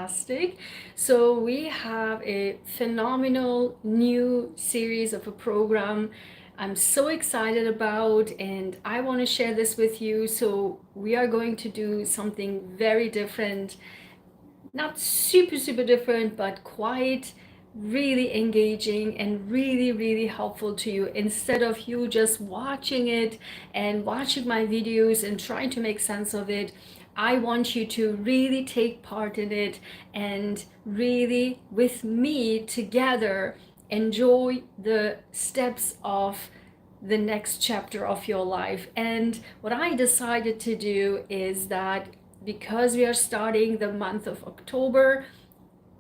fantastic. So we have a phenomenal new series of a program I'm so excited about, and I want to share this with you. So we are going to do something very different, not super different, but quite really engaging and really helpful to you. Instead of you just watching it and watching my videos and trying to make sense of it, I want you to really take part in it and really with me together enjoy the steps of the next chapter of your life. And what I decided to do is that because we are starting the month of October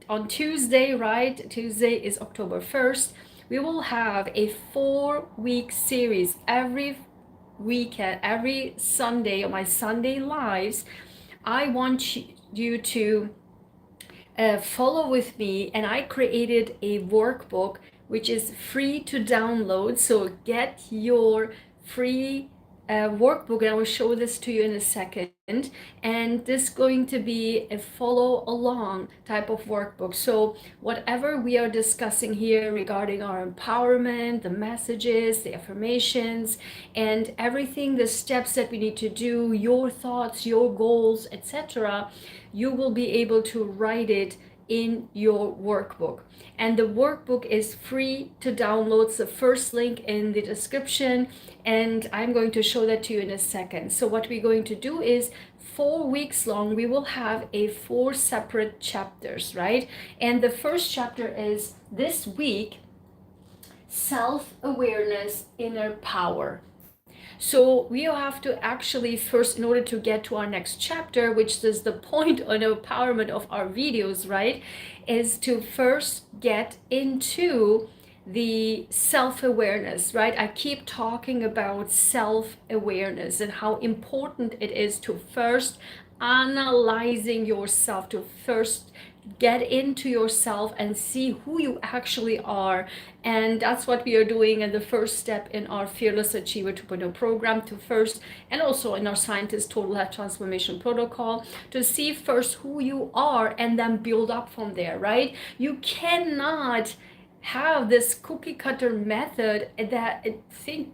on Tuesday, right? Tuesday is October 1st. We will have a 4-week series every weekend, every Sunday on my Sunday lives. I want you to follow with me, and I created a workbook which is free to download. So get your free workbook, and I will show this to you in a second. And this is going to be a follow along type of workbook. So whatever we are discussing here regarding our empowerment, the messages, the affirmations, and everything, the steps that we need to do, your thoughts, your goals, etc., you will be able to write it in your workbook. And the workbook is free to download. It's the first link in the description, and I'm going to show that to you in a second. So what we're going to do is 4 weeks long, we will have 4 separate chapters, right? And the first chapter is this week, self-awareness, inner power. So we have to actually first, in order to get to our next chapter, which is the point on empowerment of our videos, right, is to first get into the self-awareness, right? I keep talking about self-awareness and how important it is to first analyzing yourself, to first get into yourself and see who you actually are. And that's what we are doing in the first step in our Fearless Achiever 2.0 program, to first, and also in our Scientist Total Health Transformation Protocol, to see first who you are and then build up from there, right? You cannot have this cookie cutter method that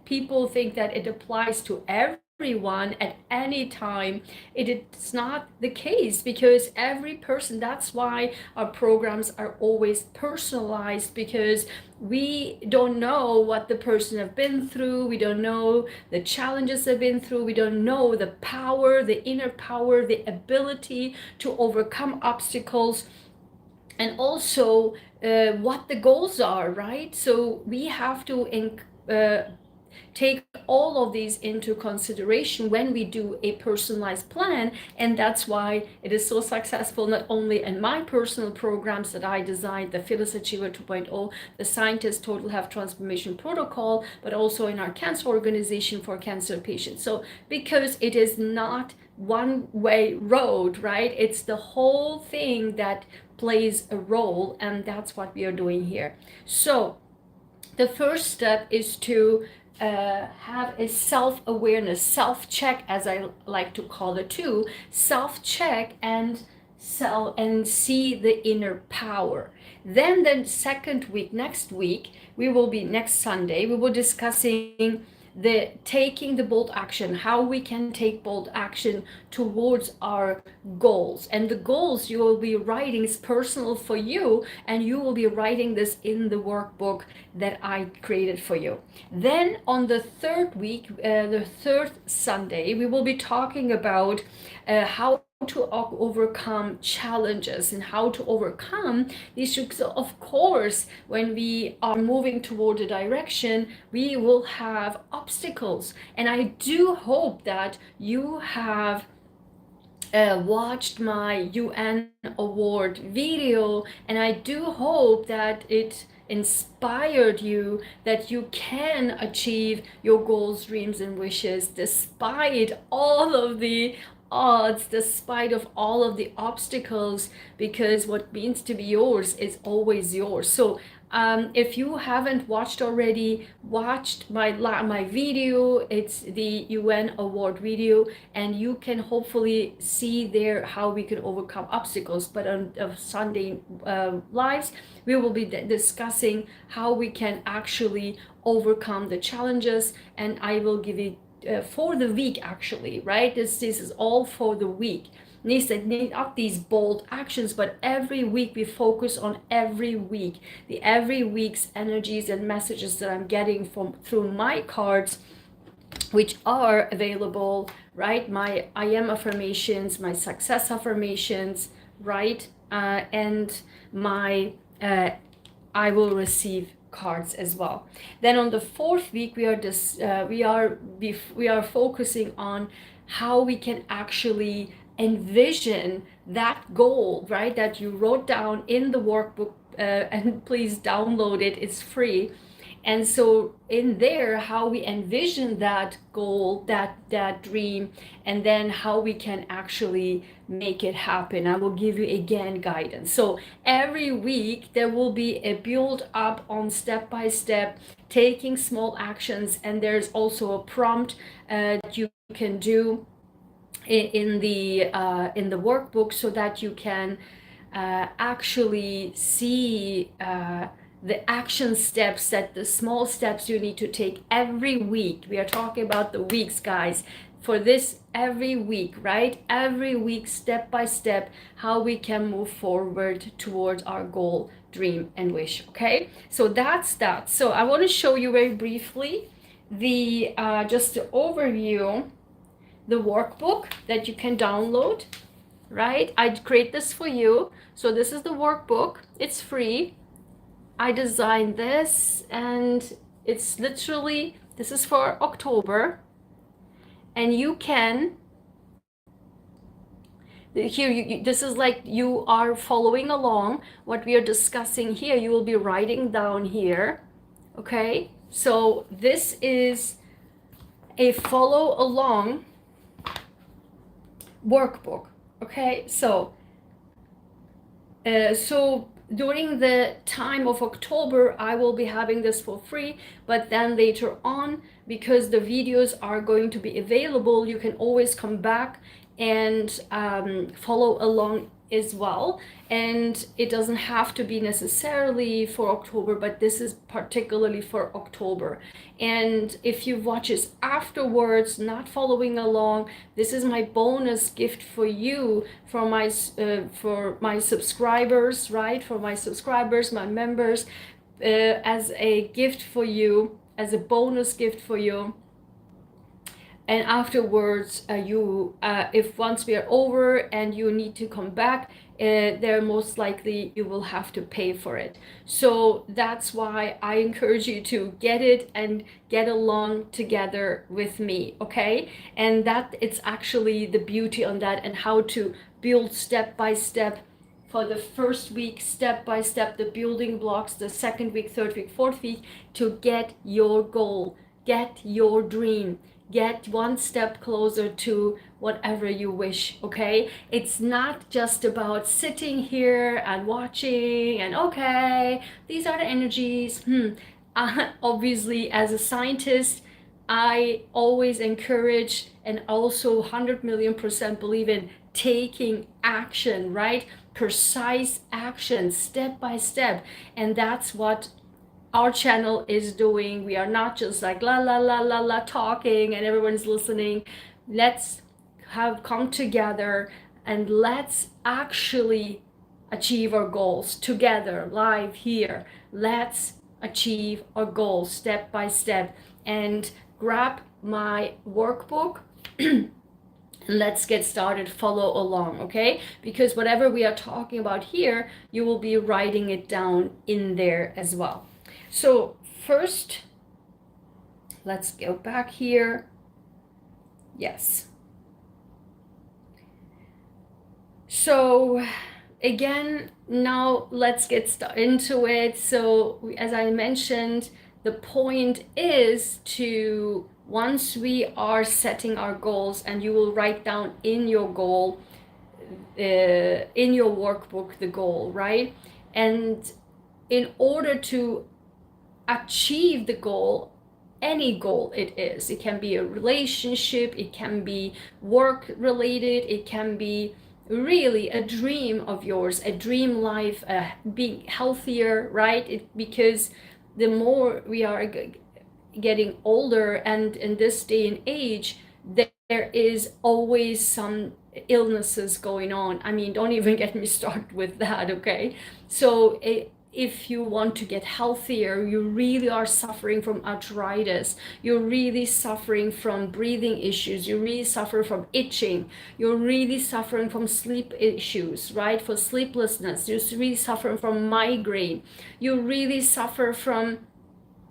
people think that it applies to everyone at any time. It's not the case, because every person, that's why our programs are always personalized, because we don't know what the person have been through, we don't know the challenges they've been through, we don't know the power, the inner power, the ability to overcome obstacles, and also what the goals are, right? So we have to take all of these into consideration when we do a personalized plan. And that's why it is so successful, not only in my personal programs that I designed, the Fearless Achiever 2.0, the Scientist Total Health Transformation Protocol, but also in our cancer organization for cancer patients. So because it is not one-way road, right? It's the whole thing that plays a role, and that's what we are doing here. So the first step is to have a self-awareness, self-check, as I like to call it too, self-check and see the inner power. Then the second week, next Sunday, we will be discussing taking the bold action, how we can take bold action towards our goals. And the goals you will be writing is personal for you, and you will be writing this in the workbook that I created for you. Then on the third week, the third Sunday, we will be talking about how to overcome challenges and how to overcome these issues. So of course, when we are moving toward a direction, we will have obstacles. And I do hope that you have watched my UN award video, and I do hope that it inspired you, that you can achieve your goals, dreams, and wishes despite all of the odds, despite of all of the obstacles, because what means to be yours is always yours. So If you haven't watched already, watched my video. It's the UN award video, and you can hopefully see there how we can overcome obstacles. But on Sunday lives, we will be discussing how we can actually overcome the challenges, and I will give it for the week actually, right? This is all for the week. Need not these bold actions, but every week we focus on every week, the every week's energies and messages that I'm getting from through my cards, which are available, right? My I am affirmations, my success affirmations, right? And my I will receive cards as well. Then on the fourth week, we are focusing on how we can actually envision that goal, right, that you wrote down in the workbook, and please download it, it's free. And so in there, how we envision that goal, that dream, and then how we can actually make it happen. I will give you again guidance. So every week there will be a build up on step by step, taking small actions, and there's also a prompt that you can do in the workbook, so that you can actually see the action steps, that the small steps you need to take every week. We are talking about the weeks, guys, for this every week, right? Every week, step by step, how we can move forward towards our goal, dream, and wish. Okay, so that's that. So I want to show you very briefly the just the overview, the workbook that you can download, right? I create this for you. So this is the workbook, it's free. I designed this, and it's literally, this is for October, and you can, here this is like you are following along what we are discussing here. You will be writing down here, okay? So this is a follow along workbook, okay? So during the time of October, I will be having this for free, but then later on, because the videos are going to be available, you can always come back and follow along as well. And it doesn't have to be necessarily for October, but this is particularly for October. And if you watch this afterwards, not following along, this is my bonus gift for you, for my subscribers, right? For my subscribers, my members, as a gift for you, as a bonus gift for you. And afterwards, if once we are over and you need to come back, there most likely you will have to pay for it. So that's why I encourage you to get it and get along together with me, okay? And that it's actually the beauty on that, and how to build step by step. For the first week, step by step, the building blocks, the second week, third week, fourth week, to get your goal, get your dream, get one step closer to whatever you wish, okay? It's not just about sitting here and watching and, okay, these are the energies. Obviously, as a scientist, I always encourage and also 100,000,000% believe in taking action, right? Precise action, step by step. And that's what our channel is doing. We are not just like la la la la la talking and everyone's listening. Let's have come together and let's actually achieve our goals together, live here. Let's achieve our goals step by step, and grab my workbook. Let's get started, follow along, okay? Because whatever we are talking about here, you will be writing it down in there as well. So first, let's go back here. Yes. So again, now let's get into it. So as I mentioned, the point is to, once we are setting our goals, and you will write down in your goal, in your workbook, the goal, right? And in order to achieve the goal, any goal it is, it can be a relationship, it can be work related, it can be really a dream of yours, a dream life, being healthier, right? Because the more we are getting older, and in this day and age, there is always some illnesses going on. I mean, don't even get me started with that, okay? So if you want to get healthier, you really are suffering from arthritis, you're really suffering from breathing issues, you really suffer from itching, you're really suffering from sleep issues, right? For sleeplessness, you're really suffering from migraine, you really suffer from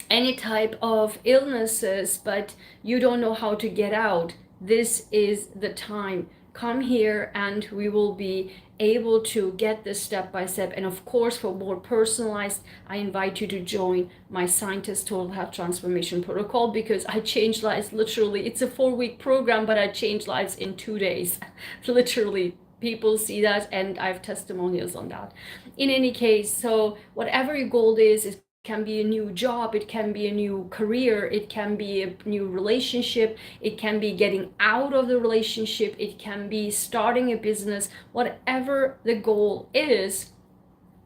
any type of illnesses, but you don't know how to get out. This is the time. Come here and we will be able to get this step by step. And of course, for more personalized, I invite you to join my Scientist Total Health Transformation Protocol, because I change lives literally. It's a 4-week program, but I change lives in 2 days. Literally, people see that, and I have testimonials on that. In any case, so whatever your goal is can be a new job, it can be a new career, it can be a new relationship, it can be getting out of the relationship, it can be starting a business, whatever the goal is,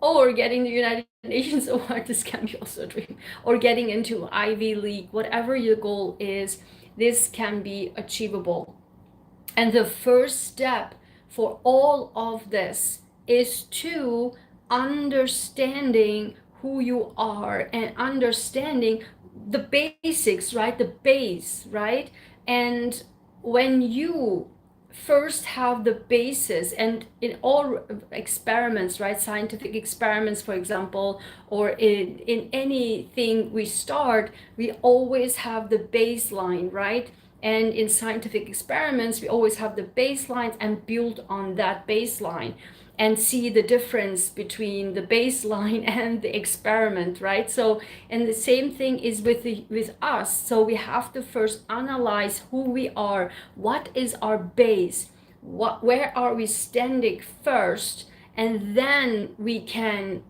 or getting the United Nations award, this can be also a dream, or getting into Ivy League, whatever your goal is, this can be achievable. And the first step for all of this is to understanding who you are and understanding the basics, right? The base, right? And when you first have the basis, and in all experiments, right, scientific experiments, for example, or in anything we start, we always have the baseline, right? And in scientific experiments, we always have the baselines and build on that baseline and see the difference between the baseline and the experiment, right? So, and the same thing is with us. So we have to first analyze who we are, what is our base, where are we standing first, and then we can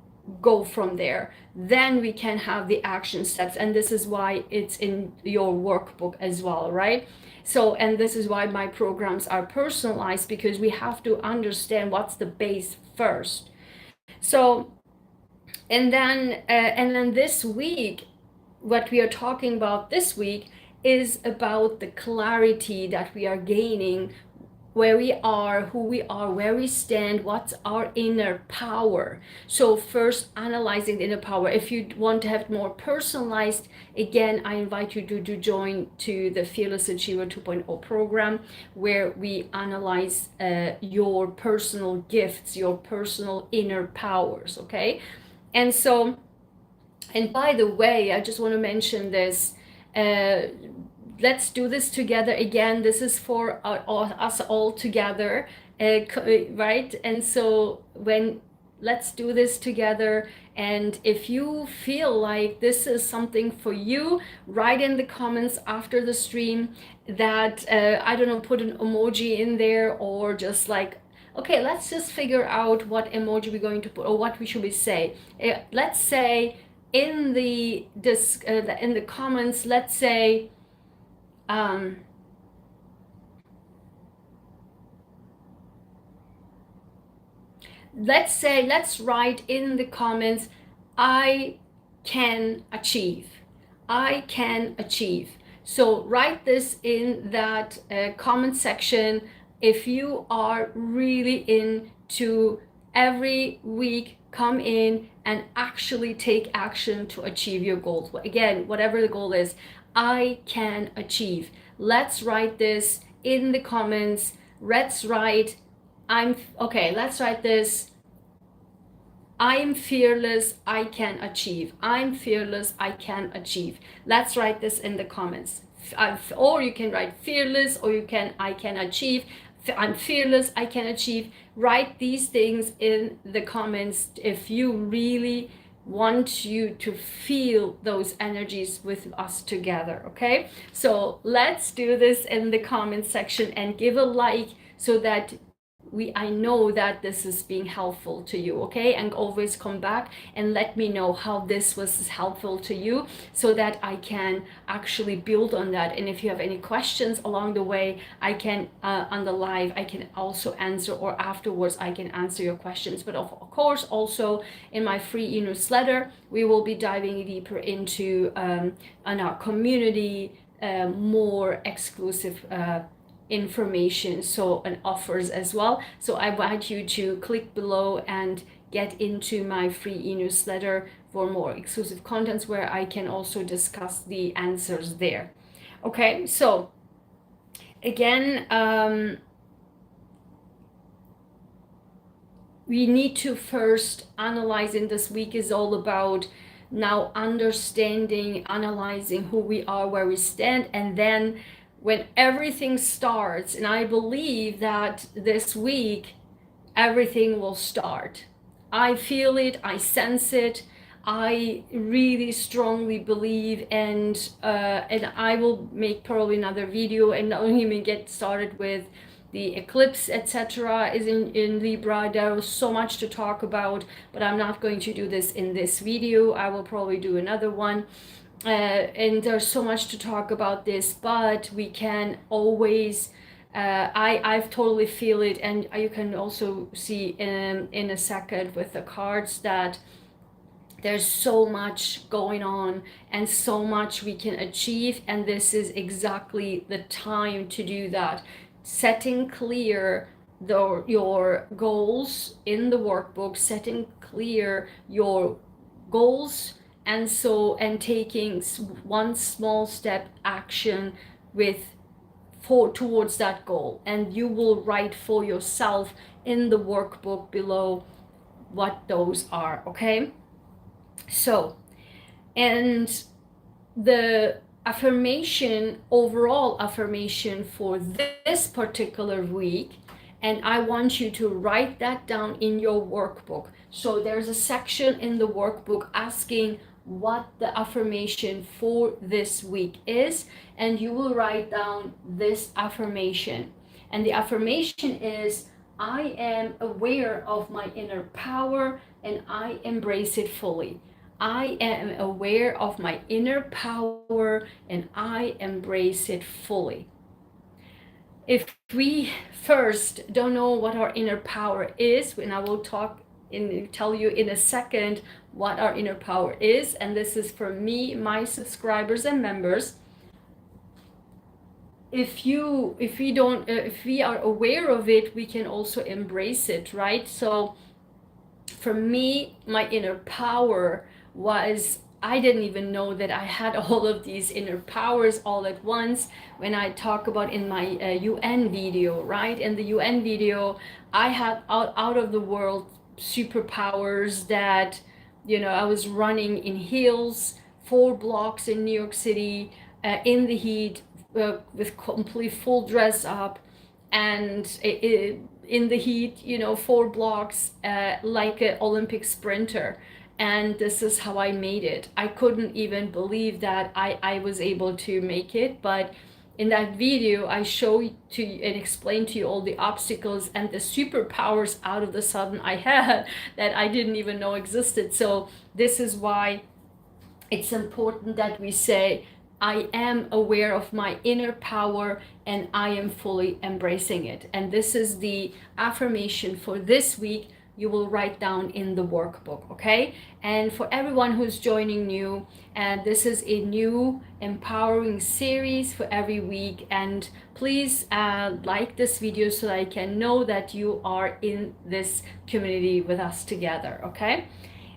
go from there. Then we can have the action steps, and this is why it's in your workbook as well, right? So, and this is why my programs are personalized, because we have to understand what's the base first. So, and then this week, what we are talking about this week is about the clarity that we are gaining, where we are, who we are, where we stand, what's our inner power. So first, analyzing the inner power. If you want to have more personalized, again, I invite you to join to the Fearless Achiever 2.0 program, where we analyze your personal gifts, your personal inner powers, okay? And so, and by the way, I just want to mention this, let's do this together. Again, this is for us all together, right? And so let's do this together. And if you feel like this is something for you, write in the comments after the stream that, I don't know, put an emoji in there, or just like, okay, let's just figure out what emoji we're going to put, or what we should say. Let's say in the comments, let's say, let's write in the comments, I can achieve. I can achieve. So write this in that comment section if you are really into every week come in and actually take action to achieve your goals. Again, whatever the goal is, I can achieve. Let's write this in the comments. Let's write, let's write this. I am fearless, I can achieve. I'm fearless, I can achieve. Let's write this in the comments. Or you can write fearless, or you can, I can achieve. I'm fearless, I can achieve. Write these things in the comments if you really want you to feel those energies with us together, okay? So let's do this in the comment section, and give a like so that I know that this is being helpful to you, okay? And always come back and let me know how this was helpful to you, so that I can actually build on that. And if you have any questions along the way, I can on the live I can also answer, or afterwards I can answer your questions. But of course, also in my free e-newsletter, we will be diving deeper into on our community, more exclusive information, so, and offers as well. So I invite you to click below and get into my free e-newsletter for more exclusive contents, where I can also discuss the answers there. Okay, so again, we need to first analyze, and this week is all about now understanding, analyzing who we are, where we stand, and then when everything starts, and I believe that this week everything will start. I feel it, I sense it, I really strongly believe, and I will make probably another video and not even get started with the eclipse, etc. is in Libra. There was so much to talk about, but I'm not going to do this in this video. I will probably do another one. And there's so much to talk about this, but we can always I've totally feel it, and you can also see in a second with the cards that there's so much going on and so much we can achieve, and this is exactly the time to do that. Setting clear your goals in the workbook, setting clear your goals, and taking one small step action towards that goal, and you will write for yourself in the workbook below what those are. Okay, so, and the affirmation, overall affirmation for this particular week, and I want you to write that down in your workbook. So there's a section in the workbook asking what the affirmation for this week is, and you will write down this affirmation. And the affirmation is, I am aware of my inner power and I embrace it fully. I am aware of my inner power and I embrace it fully. If we first don't know what our inner power is, and I will tell you in a second what our inner power is, and this is for me, my subscribers and members. If we are aware of it, we can also embrace it, right? So for me, my inner power was, I didn't even know that I had all of these inner powers all at once. When I talk about in my UN video, right? In the UN video, I had out of the world superpowers that, I was running in heels 4 blocks in New York City in the heat with complete full dress up, and in the heat, 4 blocks like an Olympic sprinter. And this is how I made it. I couldn't even believe that I was able to make it, but in that video I show to you and explain to you all the obstacles and the superpowers out of the sudden I had that I didn't even know existed. So this is why it's important that we say, I am aware of my inner power and I am fully embracing it. And this is the affirmation for this week. You will write down in the workbook, okay? And for everyone who's joining new, and this is a new empowering series for every week, and please like this video so that I can know that you are in this community with us together, okay?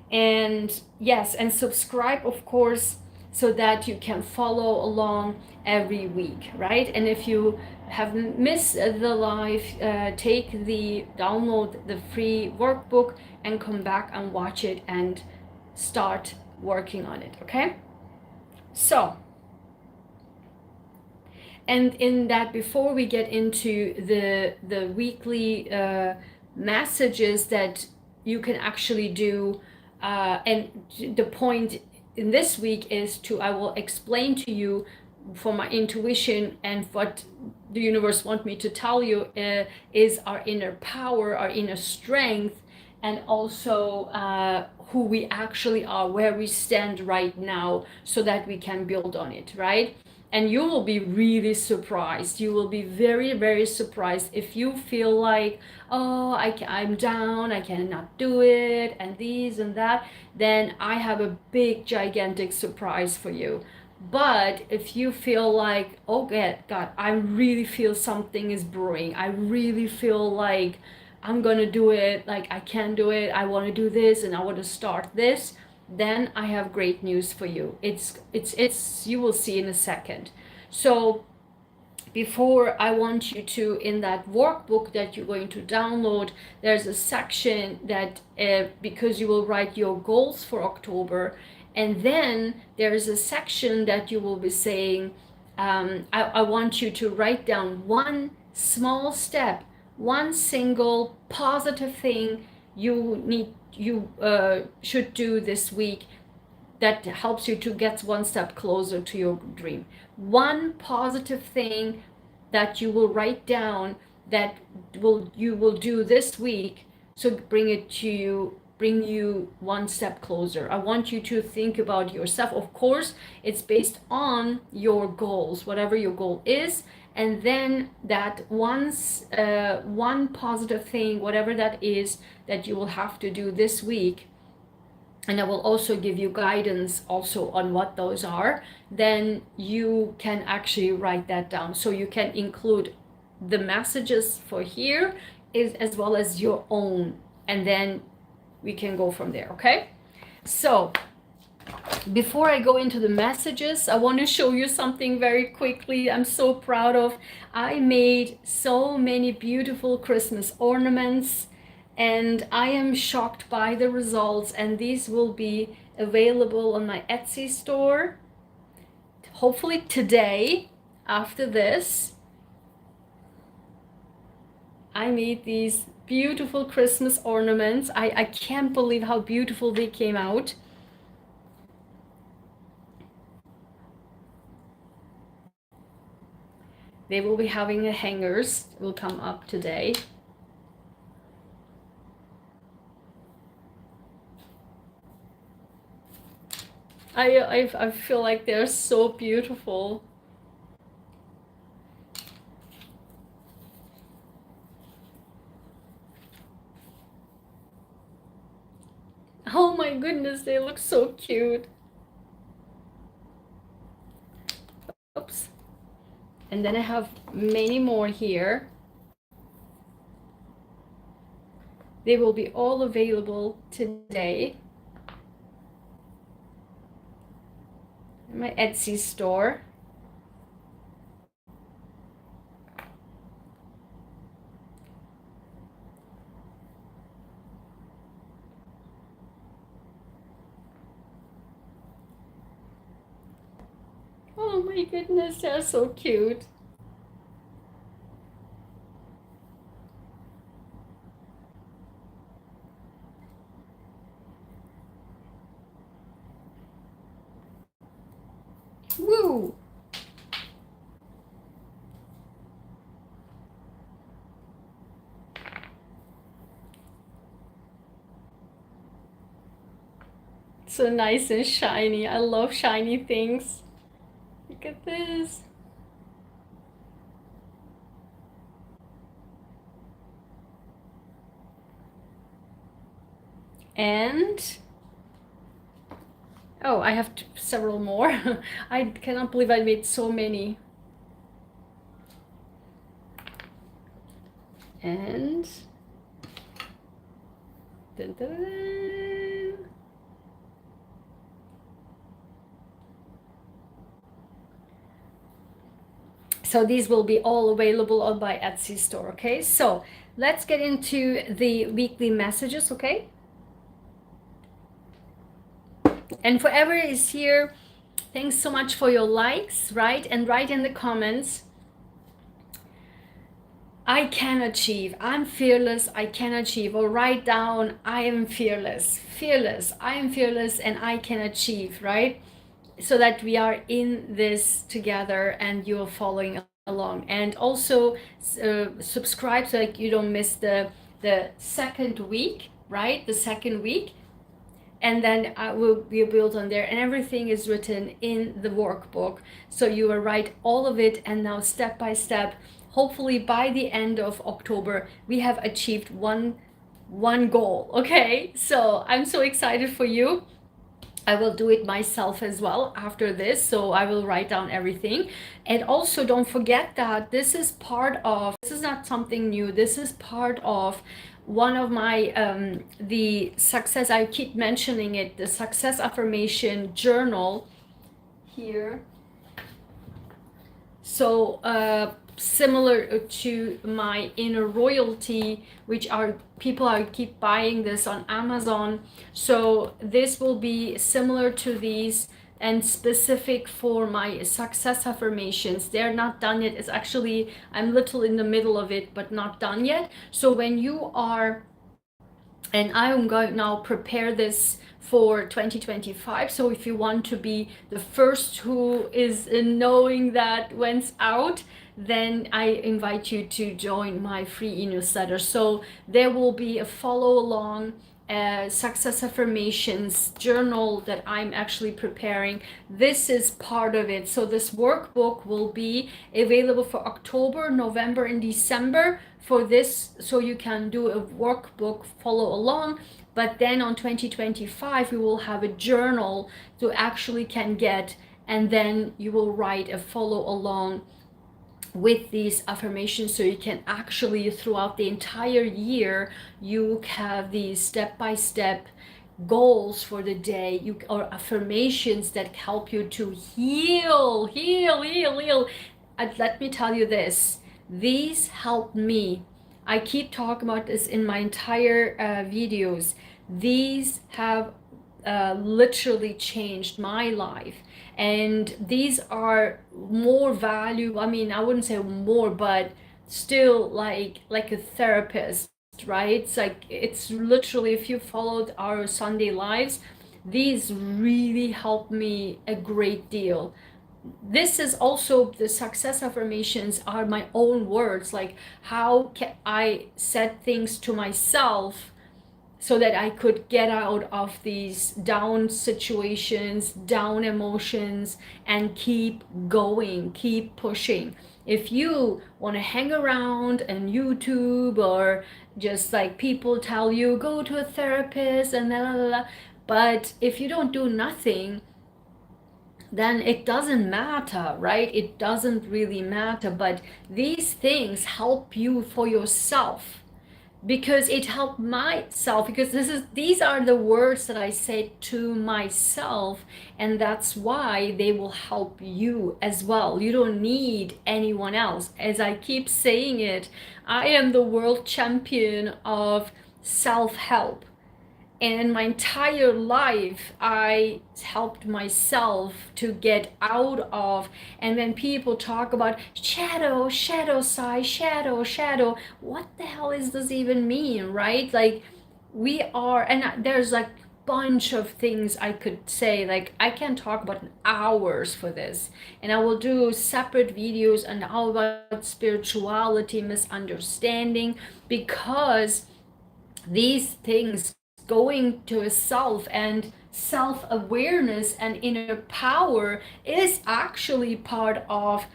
And yes, and subscribe, of course, so that you can follow along every week, right? And if you have missed the live, download the free workbook and come back and watch it and start working on it, okay? So, and in that, before we get into the weekly messages that you can actually do, and the point in this week is I will explain to you for my intuition and what the universe want me to tell you is our inner power, our inner strength, and also who we actually are, where we stand right now, so that we can build on it, right? And you will be really surprised. You will be very, very surprised if you feel like, oh, I'm down, I cannot do it, and these and that. Then I have a big, gigantic surprise for you. But if you feel like, oh God, I really feel something is brewing, I really feel like I'm gonna do it, like I can do it, I want to do this, and I want to start this, then I have great news for you. It's you will see in a second. So before, I want you to, in that workbook that you're going to download, there's a section that because you will write your goals for October, and then there is a section that you will be saying, I want you to write down one small step, one single positive thing you should do this week that helps you to get one step closer to your dream. One positive thing that you will write down that you will do this week, so bring you one step closer. I want you to think about yourself. Of course, it's based on your goals, whatever your goal is, and then that one positive thing, whatever that is, that you will have to do this week, and I will also give you guidance also on what those are, then you can actually write that down. So you can include the messages for here as well as your own, and then we can go from there, okay? So before I go into the messages, I want to show you something very quickly I'm so proud of. I made so many beautiful Christmas ornaments, and I am shocked by the results, and these will be available on my Etsy store hopefully today. After this, I made these beautiful Christmas ornaments. I can't believe how beautiful they came out. They will be having a hangers, will come up today. I feel like they're so beautiful. Oh my goodness, they look so cute. Oops. And then I have many more here. They will be all available today in my Etsy store. Oh my goodness, they're so cute. Woo! So nice and shiny. I love shiny things. Look at this. And oh, I have several more. I cannot believe I made so many. And dun, dun, dun. So these will be all available on my Etsy store, okay? So let's get into the weekly messages, okay? And whoever is here, thanks so much for your likes, right? And write in the comments, I can achieve, I'm fearless, I can achieve, or write down, I am fearless, I am fearless and I can achieve, right? so that we are in this together and you're following along. And also subscribe so like you don't miss the second week, right? The second week. And then I will be built on there, and everything is written in the workbook, so you will write all of it. And now step by step, hopefully by the end of October we have achieved one goal. Okay, so I'm so excited for you. I will do it myself as well after this, so I will write down everything. And also don't forget that this is not something new, this is part of one of my the success, I keep mentioning it, the success affirmation journal here. So similar to my inner royalty, which are people are keep buying this on Amazon. So this will be similar to these and specific for my success affirmations. They're not done yet. It's actually, I'm little in the middle of it, but not done yet. So when you are, and I'm going now prepare this for 2025. So if you want to be the first who is knowing that when's out, then I invite you to join my free e-newsletter. So there will be a follow along success affirmations journal that I'm actually preparing. This is part of it. So this workbook will be available for October, November, and December for this, so you can do a workbook follow along. But then on 2025 we will have a journal to actually can get, and then you will write a follow along with these affirmations, so you can actually throughout the entire year you have these step-by-step goals for the day, or affirmations that help you to heal. And let me tell you this, these help me. I keep talking about this in my entire videos. These have literally changed my life, and these are more value, I mean, I wouldn't say more, but still like a therapist, right? It's like, it's literally, if you followed our Sunday lives, these really help me a great deal. This is also, the success affirmations are my own words, like how can I set things to myself so that I could get out of these down situations, down emotions, and keep going, keep pushing. If you want to hang around on YouTube, or just like people tell you, go to a therapist and blah, blah, blah, but if you don't do nothing, then it doesn't matter, right? It doesn't really matter. But these things help you for yourself, because it helped myself, because these are the words that I say to myself, and that's why they will help you as well. You don't need anyone else. As I keep saying it, I am the world champion of self-help. And in my entire life, I helped myself to get out of, and when people talk about shadow, Sai, shadow, what the hell is this even mean, right? Like, we are, and there's like bunch of things I could say, like I can talk about hours for this, and I will do separate videos on all about spirituality, misunderstanding, because these things, going to a self and self-awareness and inner power, is actually part of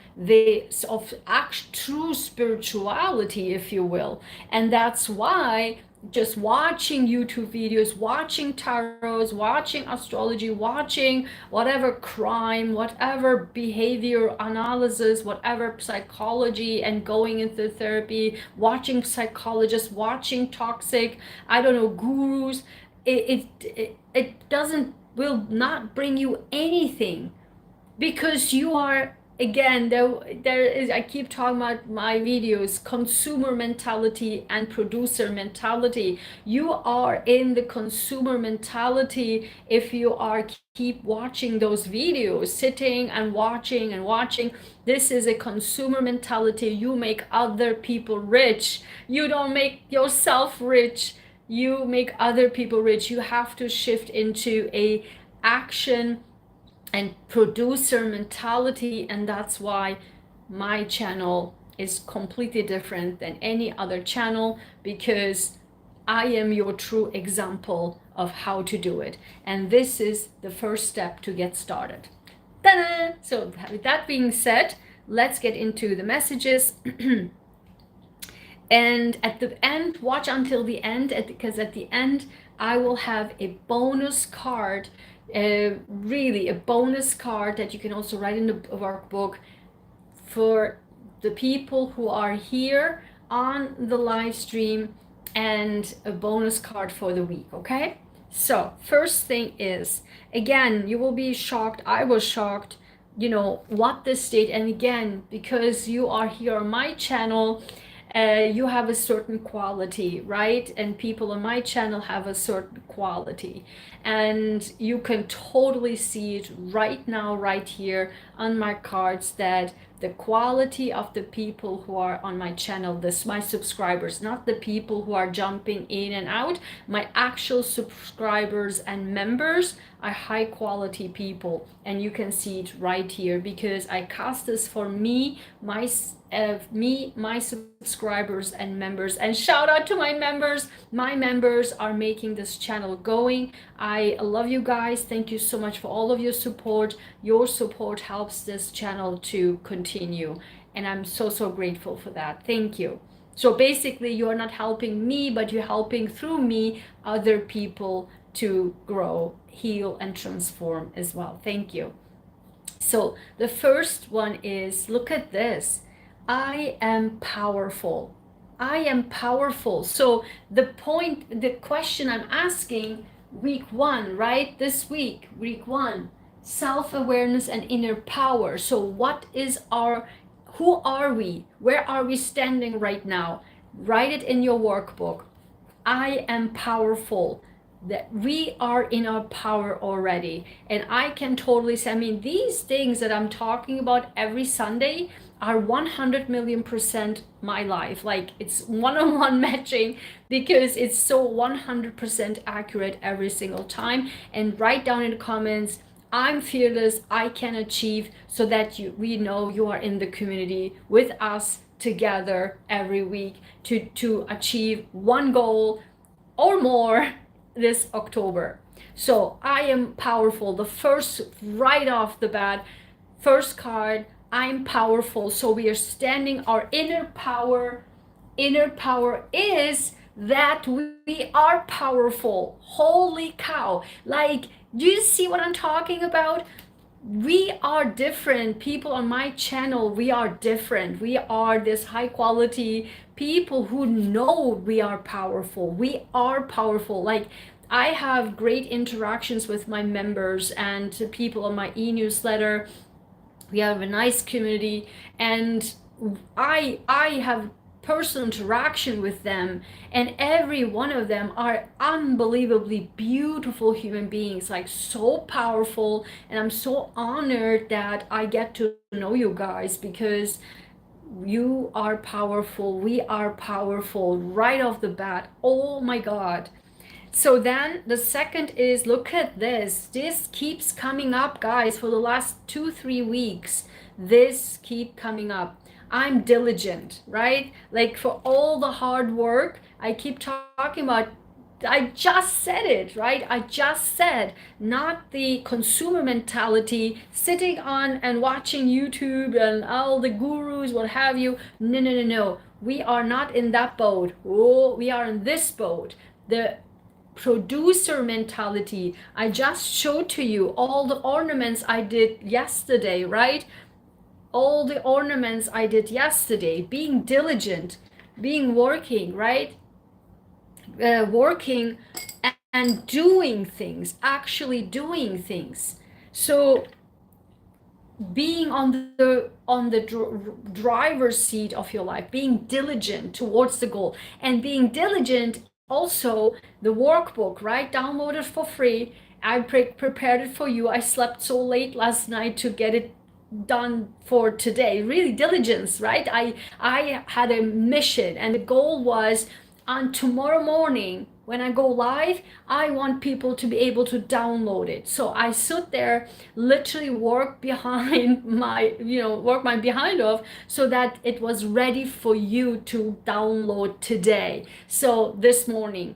true spirituality, if you will. And that's why just watching YouTube videos, watching tarots, watching astrology, watching whatever crime, whatever behavior analysis, whatever psychology, and going into therapy, watching psychologists, watching toxic, I don't know, gurus, it doesn't, will not bring you anything, because you are, again, there is, I keep talking about my videos, consumer mentality and producer mentality. You are in the consumer mentality if you are keep watching those videos, sitting and watching. This is a consumer mentality. You make other people rich. You don't make yourself rich. You make other people rich. You have to shift into a action and producer mentality, and that's why my channel is completely different than any other channel, because I am your true example of how to do it, and this is the first step to get started. Ta-da! So with that being said, let's get into the messages. And at the end, watch until the end, because at the end I will have a bonus card, really a bonus card that you can also write in the workbook for the people who are here on the live stream, and a bonus card for the week. Okay, so first thing is, again, you will be shocked, I was shocked, you know, what this state. And again, because you are here on my channel, you have a certain quality, right? And people on my channel have a certain quality, and you can totally see it right now, right here on my cards, that the quality of the people who are on my channel, my subscribers, not the people who are jumping in and out, my actual subscribers and members are high quality people. And you can see it right here, because I cast this for me, my subscribers and members. And shout out to my members. My members are making this channel going. I love you guys. Thank you so much for all of your support. Your support helps this channel to continue, and I'm so grateful for that. Thank you. So basically, you're not helping me, but you're helping through me other people to grow, heal, and transform as well. Thank you. So the first one is, look at this. I am powerful. I am powerful. So the question I'm asking, week 1, right? This week, week 1, self-awareness and inner power. So who are we? Where are we standing right now? Write it in your workbook. I am powerful. That we are in our power already. And I can totally say, I mean, these things that I'm talking about every Sunday are 100 million % my life. Like, it's one-on-one matching, because it's so 100% accurate every single time. And write down in the comments, I'm fearless, I can achieve, so that we know you are in the community with us together every week to achieve one goal or more this October. So I am powerful. The first, right off the bat, first card, I'm powerful. So we are standing our inner power. Inner power is that we are powerful. Holy cow. Like, do you see what I'm talking about? We are different. People on my channel, we are different. We are this high quality people who know we are powerful. We are powerful. Like, I have great interactions with my members and people on my e-newsletter. We have a nice community, and I have personal interaction with them, and every one of them are unbelievably beautiful human beings, like so powerful. And I'm so honored that I get to know you guys, because you are powerful. We are powerful right off the bat. Oh my God. So then the second is, look at this. This keeps coming up, guys, for the last 2-3 weeks. This keep coming up. I'm diligent, right? Like, for all the hard work, I keep talking about, I just said it, right? I just said, not the consumer mentality, sitting on and watching YouTube and all the gurus, what have you. No. We are not in that boat. Oh, we are in this boat. The producer mentality. I just showed to you all the ornaments I did yesterday, right? All the ornaments I did yesterday. Being diligent, being working, right? Working and doing things, actually doing things. So being on the driver's seat of your life, being diligent towards the goal, and being diligent. Also, the workbook, right? Download it for free. I prepared it for you. I slept so late last night to get it done for today. Really diligence, right? I had a mission, and the goal was, on tomorrow morning, when I go live, I want people to be able to download it. So I sit there, literally work behind my, work my behind off so that it was ready for you to download today. So this morning.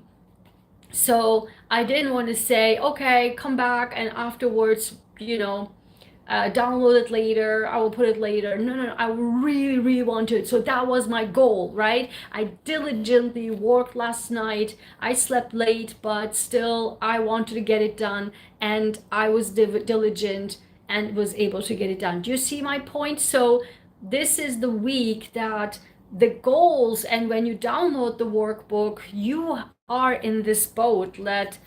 So I didn't want to say, okay, come back and afterwards, download it later, I will put it later. No, no, no, I really, really want it. So that was my goal, right? I diligently worked last night. I slept late, but still I wanted to get it done, and I was diligent and was able to get it done. Do you see my point? So this is the week that the goals, and when you download the workbook, you are in this boat that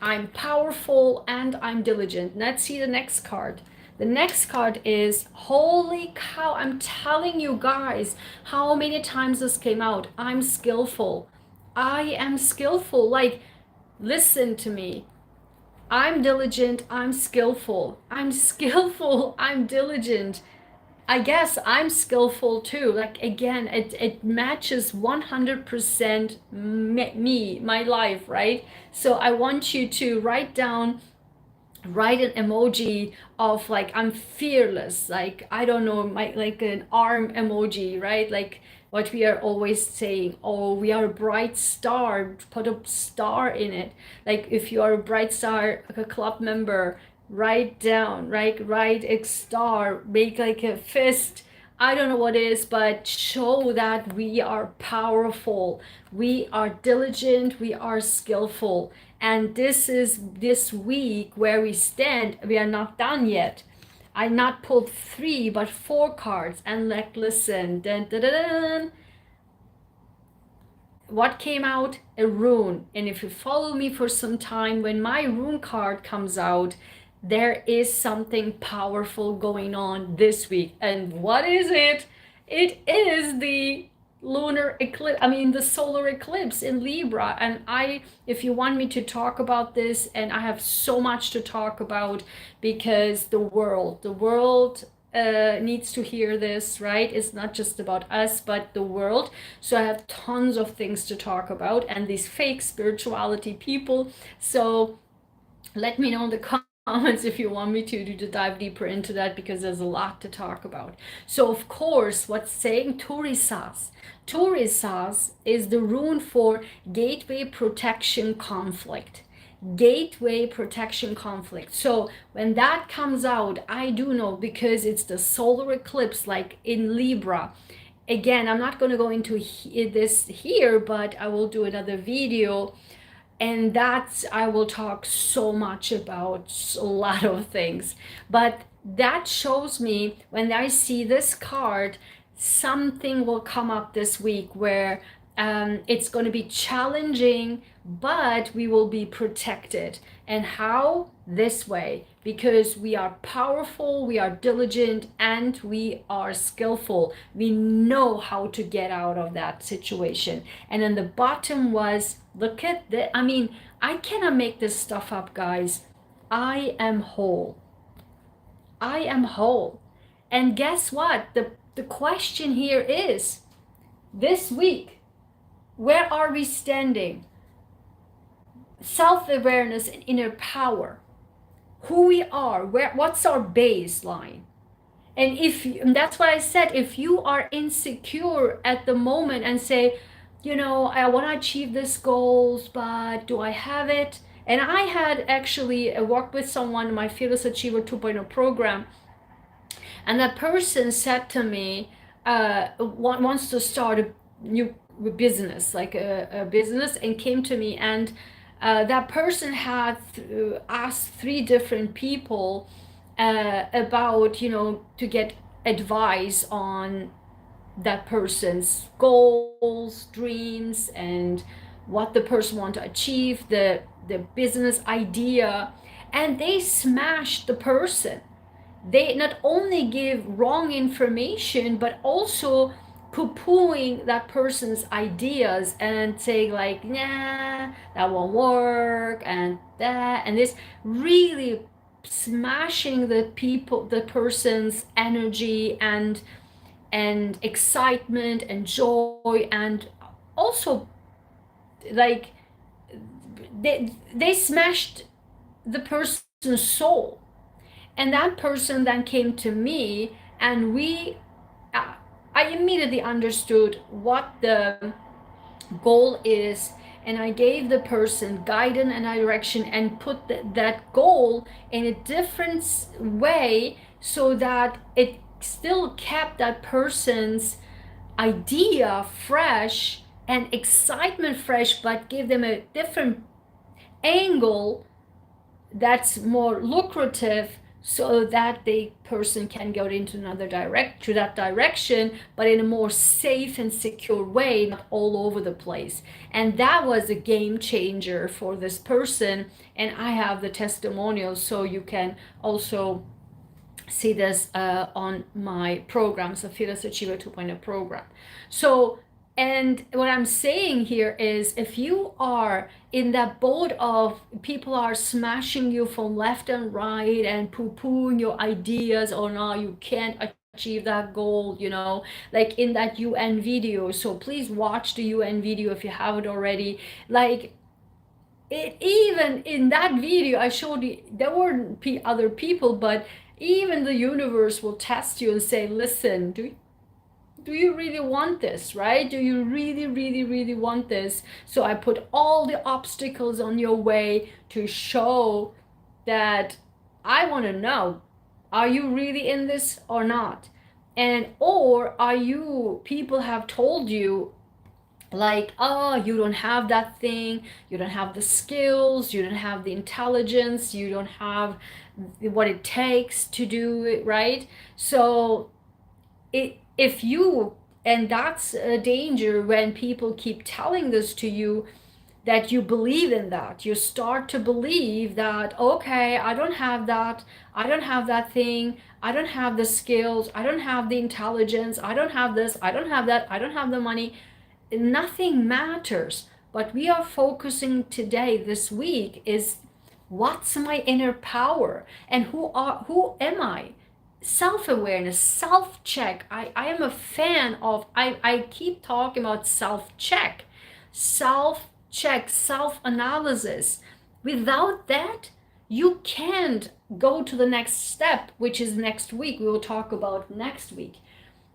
I'm powerful and I'm diligent. Let's see the next card. The next card is, holy cow, I'm telling you guys how many times this came out. I'm skillful. I am skillful. Like, listen to me. I'm diligent. I'm skillful. I'm skillful. I'm diligent. I guess I'm skillful too. Like, again, it matches 100% me, my life, right? So I want you to write an emoji of like I'm fearless, like I don't know, like an arm emoji, right? Like what we are always saying, oh, we are a bright star, put a star in it. Like if you are a bright star, like a club member, write down, right? Write a star, make like a fist. I don't know what it is, but show that we are powerful, we are diligent, we are skillful. And this is this week where we stand. We are not done yet. I not pulled 3 but 4 cards, and like, listen, dun, dun, dun, dun. What came out? A rune. And if you follow me for some time, when my rune card comes out, there is something powerful going on this week. And what is it? It is the lunar eclipse, the solar eclipse in Libra. And if you want me to talk about this, and I have so much to talk about, because the world needs to hear this, right? It's not just about us, but the world. So I have tons of things to talk about, and these fake spirituality people. So let me know in the comments if you want me to dive deeper into that, because there's a lot to talk about. So of course, what's saying Turisas? Turisas is the rune for gateway protection conflict. Gateway protection conflict. So when that comes out, I do know, because it's the solar eclipse, like in Libra. Again, I'm not going to go into this here, but I will do another video, and that's, I will talk so much about a lot of things. But that shows me, when I see this card, something will come up this week where it's going to be challenging, but we will be protected. And how? This way, because we are powerful, we are diligent, and we are skillful. We know how to get out of that situation. And then the bottom was, look at that. I cannot make this stuff up, guys. I am whole. I am whole. And guess what? The question here is, this week, where are we standing? Self-awareness and inner power. Who we are, what's our baseline? And that's why I said, if you are insecure at the moment and say, I want to achieve these goals, but do I have it? And I had actually worked with someone in my Fearless Achiever 2.0 program, and that person said to me, wants to start a new business, like a business, and came to me, and that person had asked 3 different people about, to get advice on that person's goals, dreams, and what the person want to achieve, the business idea. And they smashed the person. They not only give wrong information, but also poo-pooing that person's ideas and saying like, nah, that won't work, and that, and this, really smashing the person's energy and excitement and joy, and also like they smashed the person's soul. And that person then came to me, and I immediately understood what the goal is, and I gave the person guidance and direction and put that goal in a different way so that it still kept that person's idea fresh and excitement fresh, but give them a different angle that's more lucrative, so that the person can go into that direction, but in a more safe and secure way, not all over the place. And that was a game changer for this person. And I have the testimonials, so you can also see this on my program, so Fearless Achiever 2.0 program. So, and what I'm saying here is, if you are in that boat of people are smashing you from left and right and poo-pooing your ideas, or no, you can't achieve that goal, you know, like in that UN video. So please watch the UN video if you haven't already. Like, even in that video I showed you, there were other people, but even the universe will test you and say, listen, do you really want this, right? Do you really, really, really want this? So I put all the obstacles on your way to show that I want to know, are you really in this or not? And or are you, people have told you, like, oh, you don't have that thing, you don't have the skills, you don't have the intelligence, you don't have what it takes to do it, right? So if you, and that's a danger when people keep telling this to you, that you believe in that. You start to believe that, okay, I don't have that, I don't have that thing, I don't have the skills, I don't have the intelligence, I don't have this, I don't have that, I don't have the money. Nothing matters. But we are focusing today, this week, is what's my inner power, and who am I? Self-awareness, self-check. I am a fan of, I keep talking about self-check, self-analysis. Without that, you can't go to the next step, which is next week. We will talk about next week.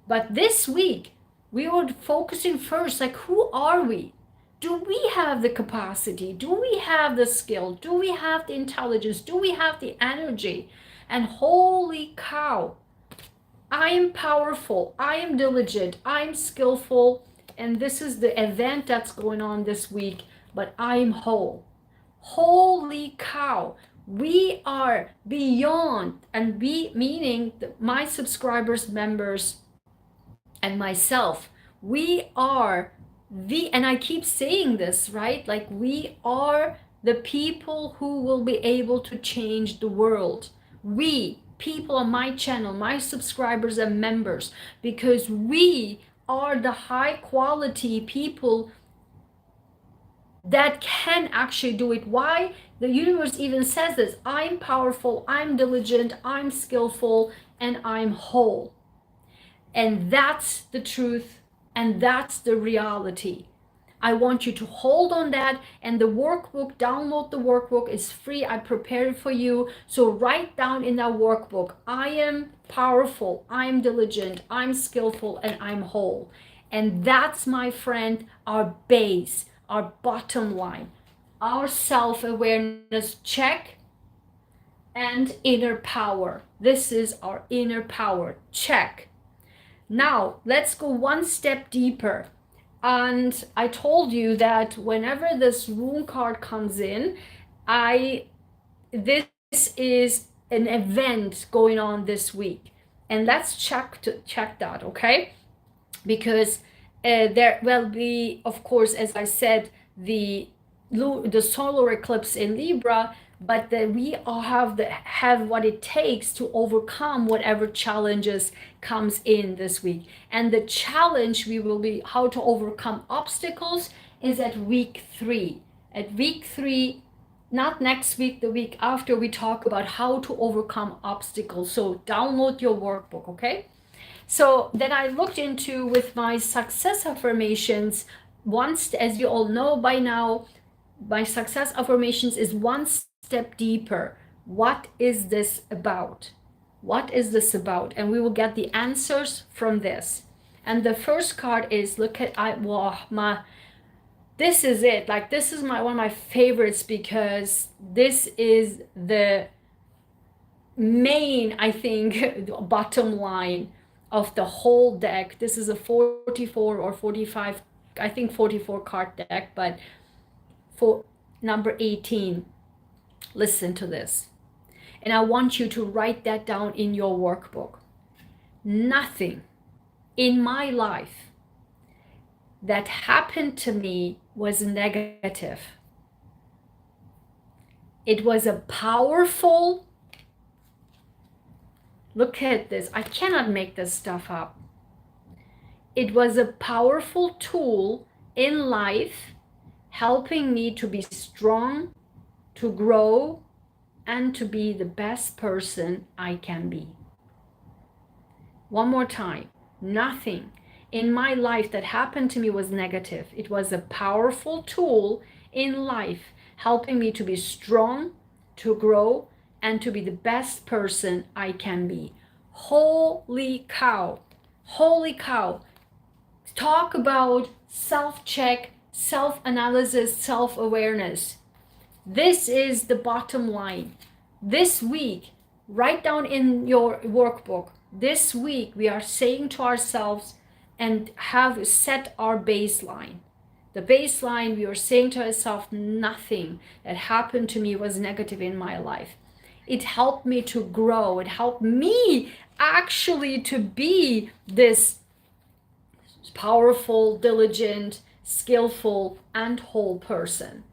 But this week, we were focusing first, like, who are we? Do we have the capacity? Do we have the skill? Do we have the intelligence? Do we have the energy? And holy cow, I am powerful, I am diligent, I'm skillful, and this is the event that's going on this week, but I'm whole. Holy cow, we are beyond, and we meaning my subscribers, members, and myself, we are and I keep saying this, right? Like, we are the people who will be able to change the world. We, people on my channel, my subscribers and members, because we are the high quality people that can actually do it. Why? The universe even says this: I'm powerful, I'm diligent, I'm skillful, and I'm whole. And that's the truth, and that's the reality. I want you to hold on that. And the workbook, download the workbook, is free. I prepared it for you. So write down in that workbook, I am powerful, I'm diligent, I'm skillful, and I'm whole. And that's, my friend, our base, our bottom line, our self-awareness check, and inner power. This is our inner power check. Now, let's go one step deeper. And I told you that whenever this rune card comes in, this is an event going on this week. And let's check that, okay? Because there will be, of course, as I said, the solar eclipse in Libra, but that we all have what it takes to overcome whatever challenges comes in this week. And the challenge we will be how to overcome obstacles is at week 3. At week 3, not next week, the week after, we talk about how to overcome obstacles. So download your workbook, okay? So then I looked into with my success affirmations. Once, as you all know by now, My success affirmations is one step deeper. What is this about? What is this about? And we will get the answers from this. And the first card is, look at, this is it. Like, this is one of my favorites, because this is the main, I think, bottom line of the whole deck. This is a 44 or 45, I think 44 card deck, but for number 18, listen to this. And I want you to write that down in your workbook. Nothing in my life that happened to me was negative. It was a powerful, look at this, I cannot make this stuff up. It was a powerful tool in life, helping me to be strong, to grow, and to be the best person I can be. One more time. Nothing in my life that happened to me was negative. It was a powerful tool in life, helping me to be strong, to grow, and to be the best person I can be. Holy cow. Holy cow. Talk about self-check, self-analysis, self-awareness. This is the bottom line. This week, write down in your workbook, this week we are saying to ourselves and have set our baseline. The baseline, we are saying to ourselves, nothing that happened to me was negative in my life. It helped me to grow. It helped me actually to be this powerful, diligent, skillful, and whole person.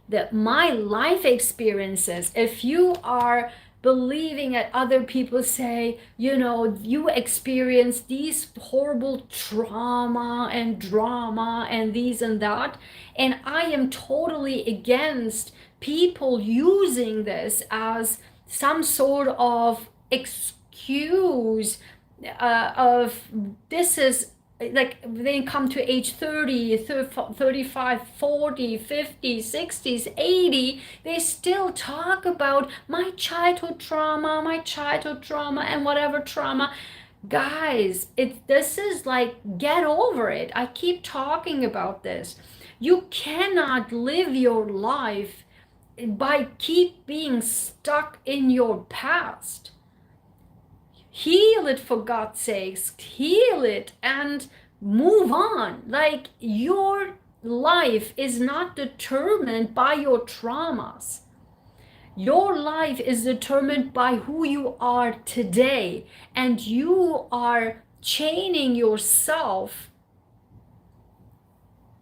That my life experiences, if you are believing that other people say, you know, you experience these horrible trauma and drama and these and that, and I am totally against people using this as some sort of excuse of this is like they come to age 30, 35, 40, 50, 60s, 80, they still talk about my childhood trauma, and whatever trauma. Guys, this is like, get over it. I keep talking about this. You cannot live your life by keep being stuck in your past. Heal it, for God's sakes. Heal it and move on. Like, your life is not determined by your traumas. Your life is determined by who you are today, and you are chaining yourself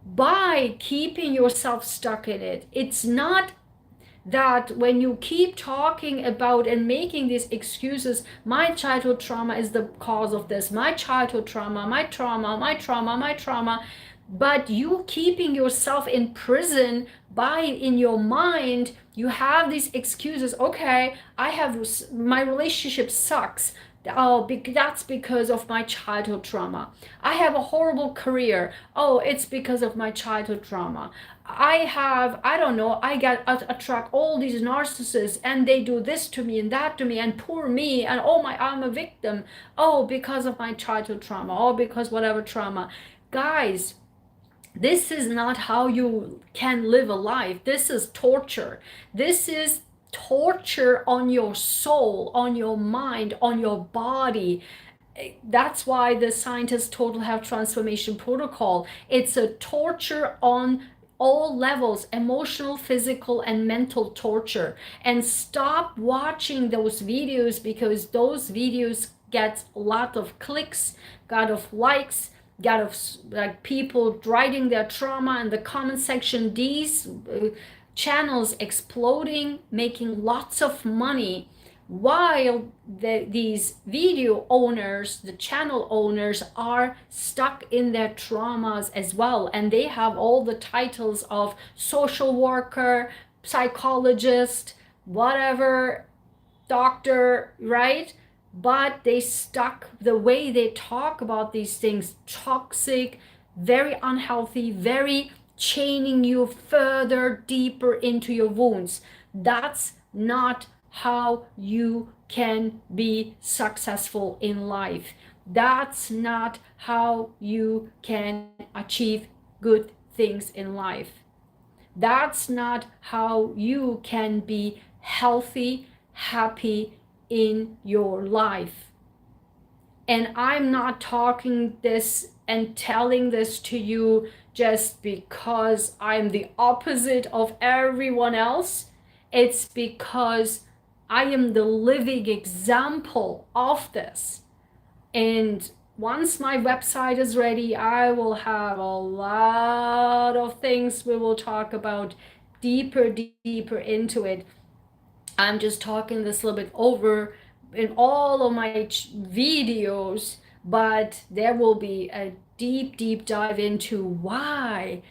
by keeping yourself stuck in it. It's not that when you keep talking about and making these excuses, my childhood trauma is the cause of this, my childhood trauma, my trauma, but you keeping yourself in prison by, in your mind, you have these excuses. Okay, my relationship sucks. Oh, that's because of my childhood trauma. I have a horrible career. Oh, it's because of my childhood trauma. I don't know, I attract all these narcissists and they do this to me and that to me and poor me and I'm a victim. Oh, because of my childhood trauma. Oh, because whatever trauma. Guys, this is not how you can live a life. This is torture. This is torture on your soul, on your mind, on your body. That's why the scientists total health transformation protocol, it's a torture on all levels, emotional, physical, and mental torture. And stop watching those videos, because those videos get a lot of clicks, got of likes, got of like people writing their trauma in the comment section. These channels exploding, making lots of money, while these video owners, the channel owners, are stuck in their traumas as well, and they have all the titles of social worker, psychologist, whatever, doctor, right? But they stuck, the way they talk about these things, toxic, very unhealthy, very chaining you further deeper into your wounds. That's not how you can be successful in life. That's not how you can achieve good things in life. That's not how you can be healthy, happy in your life. And I'm not talking this and telling this to you just because I'm the opposite of everyone else. It's because I am the living example of this. And once my website is ready, I will have a lot of things we will talk about deeper into it. I'm just talking this a little bit over in all of my videos, but there will be a deep dive into why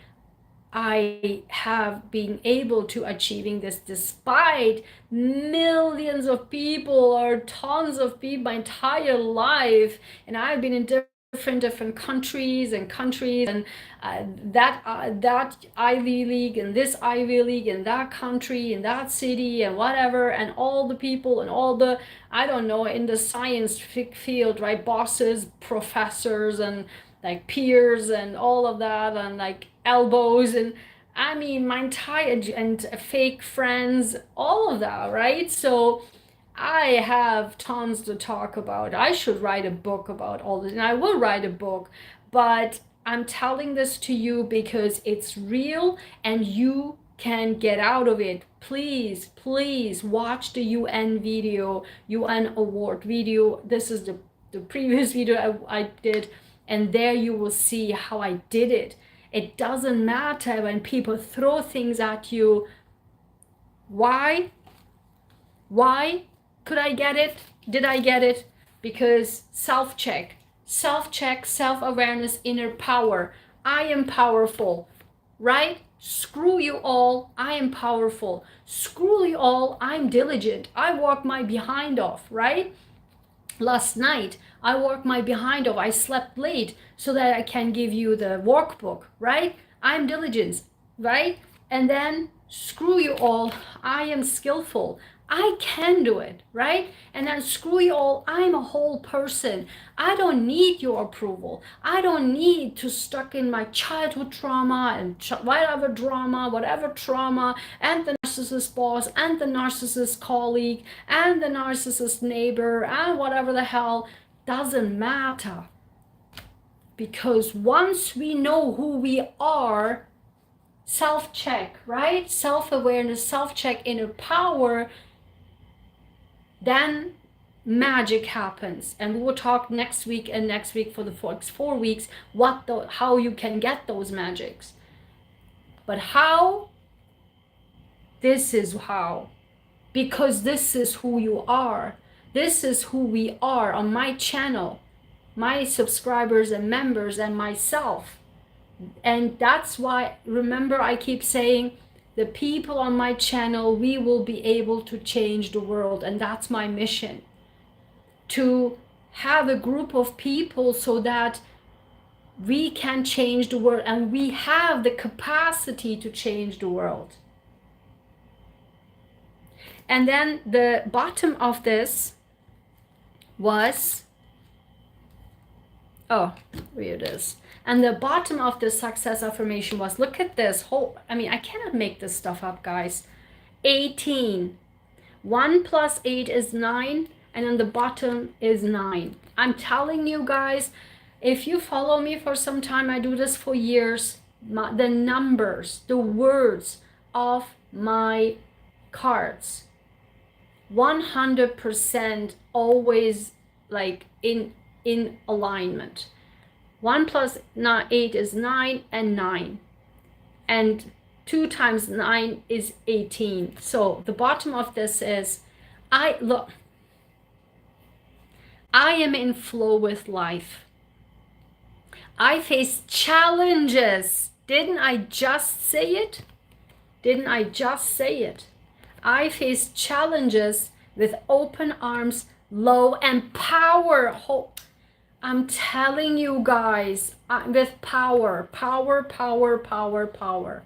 I have been able to achieving this despite millions of people or tons of people my entire life, and I've been in different countries and that Ivy League and this Ivy League and that country and that city and whatever, and all the people and all the, I don't know, in the science field, right, bosses, professors, and like peers and all of that, and like elbows, and I mean my entire, and fake friends, all of that, right? So I have tons to talk about. I should write a book about all this, and I will write a book, but I'm telling this to you because it's real and you can get out of it. Please watch the UN video, UN award video. This is the previous video I did, and there you will see how I did it. It doesn't matter when people throw things at you. Why could I get it? Did I get it? Because self-check, self-awareness, inner power. I am powerful, right? Screw you all, I am powerful. Screw you all, I'm diligent. I work my behind off, right? Last night, I worked my behind off. I slept late so that I can give you the workbook, right? I'm diligent, right? And then screw you all, I am skillful. I can do it, right? And then screw you all, I'm a whole person. I don't need your approval. I don't need to stuck in my childhood trauma and whatever trauma, and the narcissist boss and the narcissist colleague and the narcissist neighbor and whatever the hell. Doesn't matter. Because once we know who we are, self-check, right? Self-awareness, self-check, inner power, then magic happens. And we will talk next week and next week for the next 4 weeks how you can get those magics. But how? This is how. Because this is who you are. This is who we are on my channel, my subscribers and members and myself. And that's why, remember, I keep saying, the people on my channel, we will be able to change the world. And that's my mission. To have a group of people so that we can change the world, and we have the capacity to change the world. And then the bottom of this was, oh, here it is. And the bottom of the success affirmation was, look at this whole, I mean, I cannot make this stuff up, guys. 18. 1 plus 8 is 9, and then the bottom is 9. I'm telling you guys, if you follow me for some time, I do this for years, the numbers, the words of my cards, 100% always like in alignment. 1 plus 8 is 9 and 9. And 2 times 9 is 18. So the bottom of this is, I am in flow with life. I face challenges. Didn't I just say it? I face challenges with open arms, love, and power. I'm telling you guys, with power, power, power, power, power.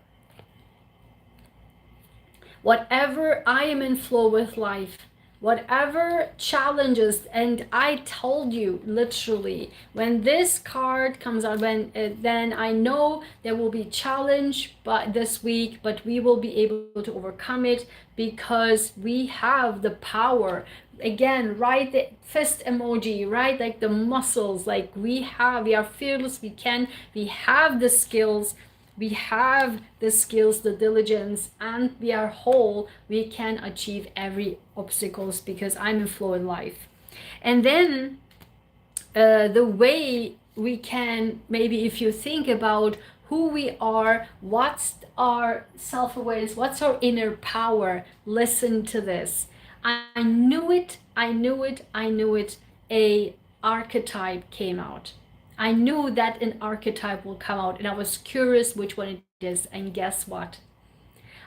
Whatever I am in flow with life, whatever challenges, and I told you literally, when this card comes out, then I know there will be challenge but this week, but we will be able to overcome it because we have the power. Again, right, the fist emoji, right, like the muscles, like we are fearless, we have the skills, we have the skills, the diligence, and we are whole. We can achieve every obstacles because I'm in flow in life. And then the way we can, maybe if you think about who we are, what's our self-awareness, what's our inner power, listen to this. I knew it, I knew it, I knew it. A archetype came out. I knew that an archetype will come out, and I was curious which one it is. And guess what?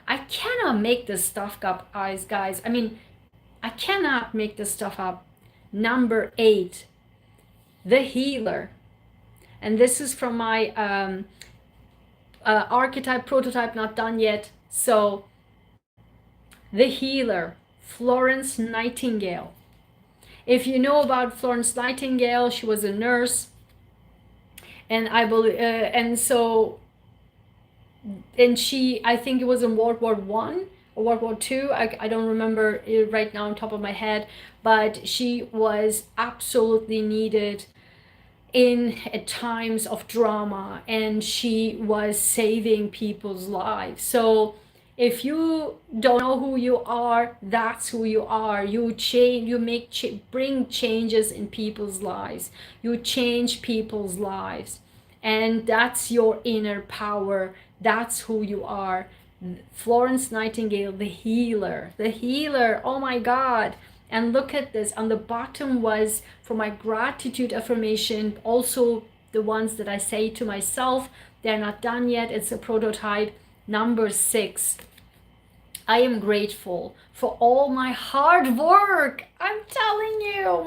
I cannot make this stuff up, guys. I mean, I cannot make this stuff up. Number 8, the healer. And this is from my archetype prototype, not done yet. So, the healer, Florence Nightingale. If you know about Florence Nightingale, she was a nurse. And I believe, and so, and she, I think it was in World War One or World War Two. I don't remember it right now on top of my head, but she was absolutely needed in at times of drama, and she was saving people's lives. So if you don't know who you are, that's who you are. You change, you bring changes in people's lives. You change people's lives, and that's your inner power. That's who you are. Florence Nightingale, the healer, the healer. Oh my God. And look at this. On the bottom was for my gratitude affirmation, also the ones that I say to myself. They're not done yet. It's a prototype. Number 6. I am grateful for all my hard work. I'm telling you,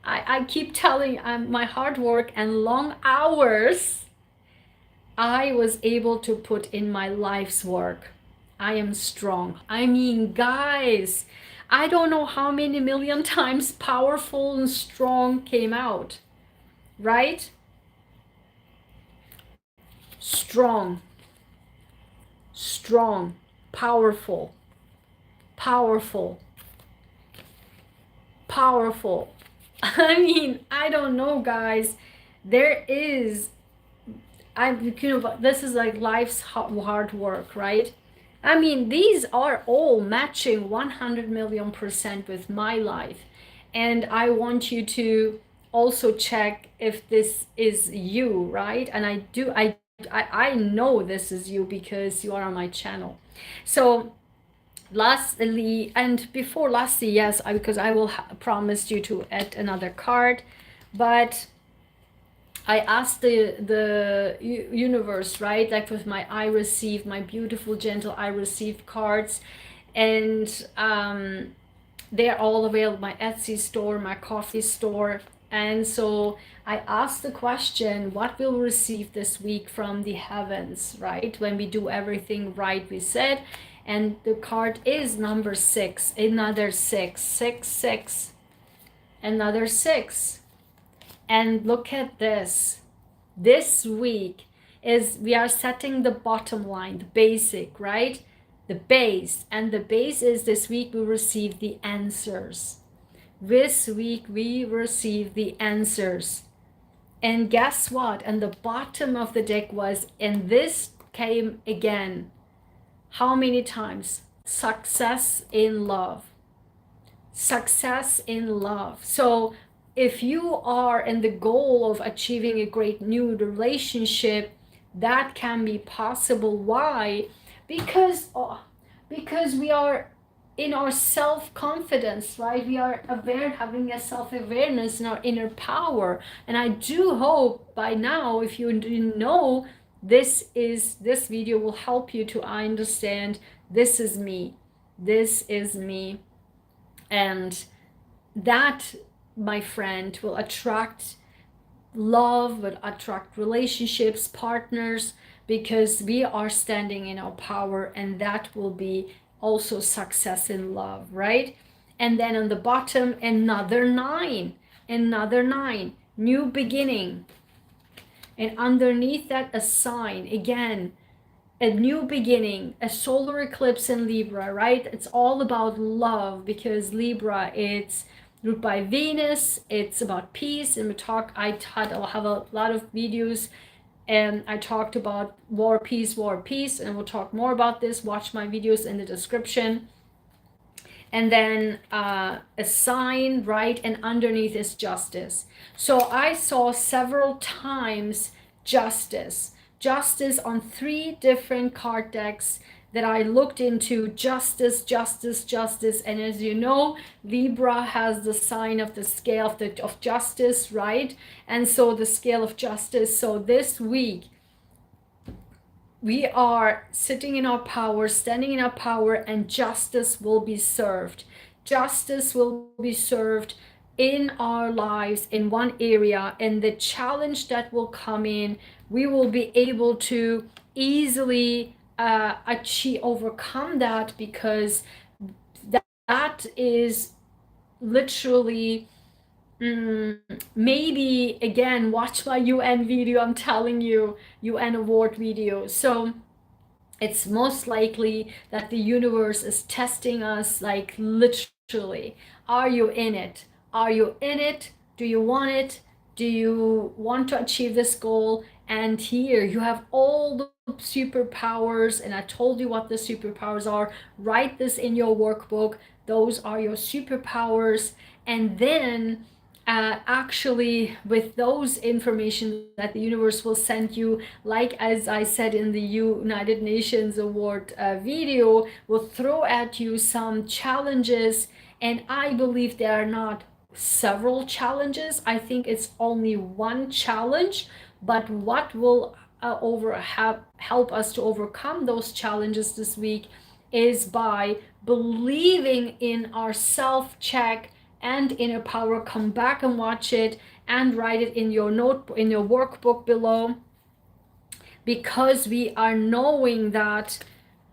I keep telling my hard work and long hours I was able to put in my life's work. I am strong. I mean, guys, I don't know how many million times powerful and strong came out, right? Strong, strong, powerful, powerful, powerful. I mean, I don't know, guys. There is, this is like life's hard work, right? I mean, these are all matching 100 million% with my life. And I want you to also check if this is you, right? And I know this is you because you are on my channel. So lastly, and before lastly, yes, because I will promise you to add another card, but I asked the universe, right? Like with my I received, my beautiful, gentle I received cards, and they're all available, my Etsy store, my coffee store. And so I asked the question, what will we receive this week from the heavens, right? When we do everything right, we said. And the card is number 6, another 6, 6, 6, another 6. And look at this. This week is, we are setting the bottom line, the basic, right? The base. And the base is this week we receive the answers. This week we receive the answers. And guess what? And the bottom of the deck was, and this came again. How many times? Success in love. Success in love. So if you are in the goal of achieving a great new relationship, that can be possible. Why? Because we are in our self-confidence, right? We are aware, having a self-awareness in our inner power. And I do hope by now, if you didn't know, this video will help you to understand this is me. This is me. And that, my friend, will attract love, will attract relationships, partners, because we are standing in our power, and that will be also success in love, right? And then on the bottom, another nine, new beginning. And underneath that, a sign, again, a new beginning, a solar eclipse in Libra, right? It's all about love, because Libra, it's ruled by Venus, it's about peace. And I'll have a lot of videos, and I talked about war, peace, and we'll talk more about this. Watch my videos in the description. And then a sign, right? And underneath is justice. So I saw several times justice on 3 different card decks that I looked into. Justice. And as you know, Libra has the sign of the scale of justice, right? And so the scale of justice. So this week, we are sitting in our power, standing in our power, and justice will be served. Justice will be served in our lives in one area, and the challenge that will come in, we will be able to easily overcome that, because that is literally maybe, again, watch my UN video, I'm telling you, UN award video. So it's most likely that the universe is testing us, like literally. Are you in it? Are you in it? Do you want it? Do you want to achieve this goal? And here you have all the superpowers, and I told you what the superpowers are. Write this in your workbook. Those are your superpowers. And then actually, with those information that the universe will send you, like as I said in the United Nations Award video, will throw at you some challenges. And I believe there are not several challenges. I think it's only one challenge, but what will help us to overcome those challenges this week is by believing in our self-check and inner power. Come back and watch it and write it in your notebook, in your workbook below, because we are knowing that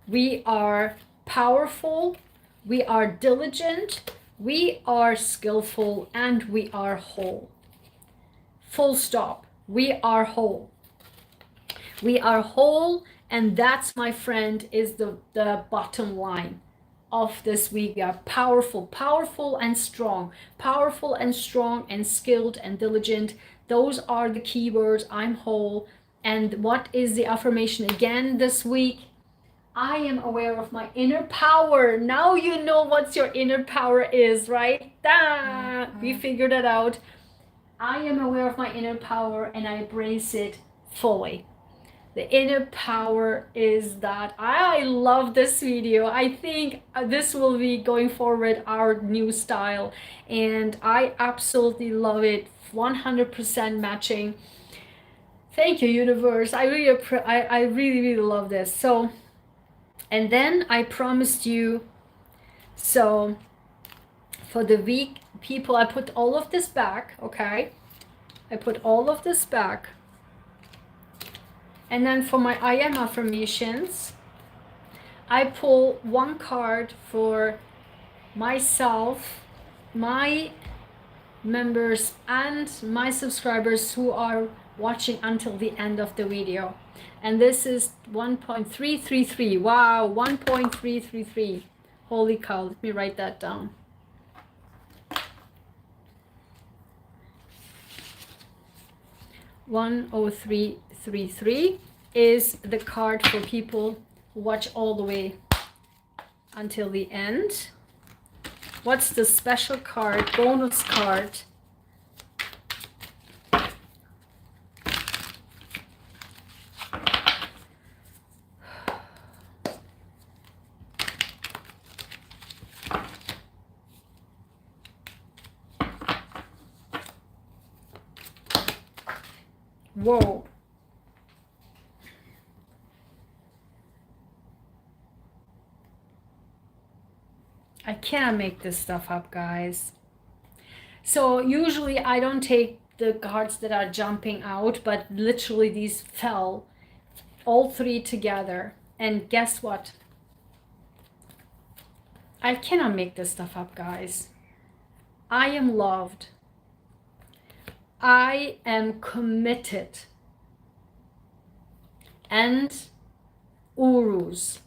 we are powerful, we are diligent, we are skillful, and we are whole. Full stop. We are whole. We are whole, and that's, my friend, is the bottom line of this week. We are powerful and strong, and skilled and diligent. Those are the keywords. I'm whole. And what is the affirmation again this week? I am aware of my inner power. Now you know what your inner power is, right? We figured it out. I am aware of my inner power, and I embrace it fully. The inner power is that. I love this video. I think this will be going forward our new style, and I absolutely love it. 100% matching. Thank you, universe. I really love this. So, and then I promised you, so for the week, people, I put all of this back, okay? I put all of this back. And then for my I am affirmations, I pull one card for myself, my members, and my subscribers who are watching until the end of the video. And this is 1.333. Wow, 1.333. Holy cow, let me write that down. $10333 is the card for people who watch all the way until the end. What's the special card, bonus card? Whoa. I can't make this stuff up, guys. So usually I don't take the cards that are jumping out, but literally these fell all three together. And guess what? I cannot make this stuff up, guys. I am loved. I am committed. And Urus.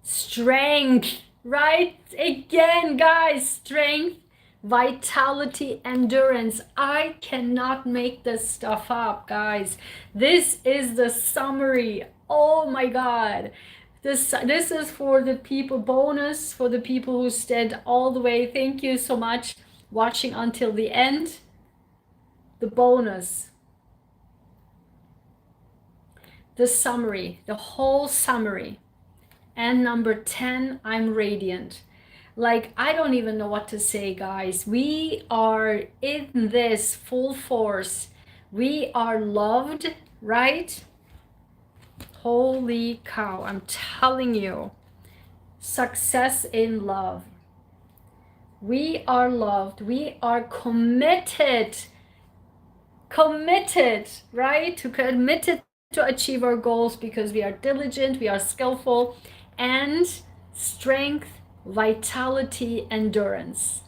Strength, right? Again, guys, strength, vitality, endurance. I cannot make this stuff up, guys. This is the summary. Oh my God. This is for the people, bonus for the people who stayed all the way. Thank you so much watching until the end. The bonus. The summary, the whole summary. And number 10, I'm radiant. Like, I don't even know what to say, guys. We are in this full force. We are loved, right? Holy cow, I'm telling you. Success in love. We are loved. We are committed. Committed, right? Committed to achieve our goals because we are diligent, we are skillful, and strength, vitality, endurance.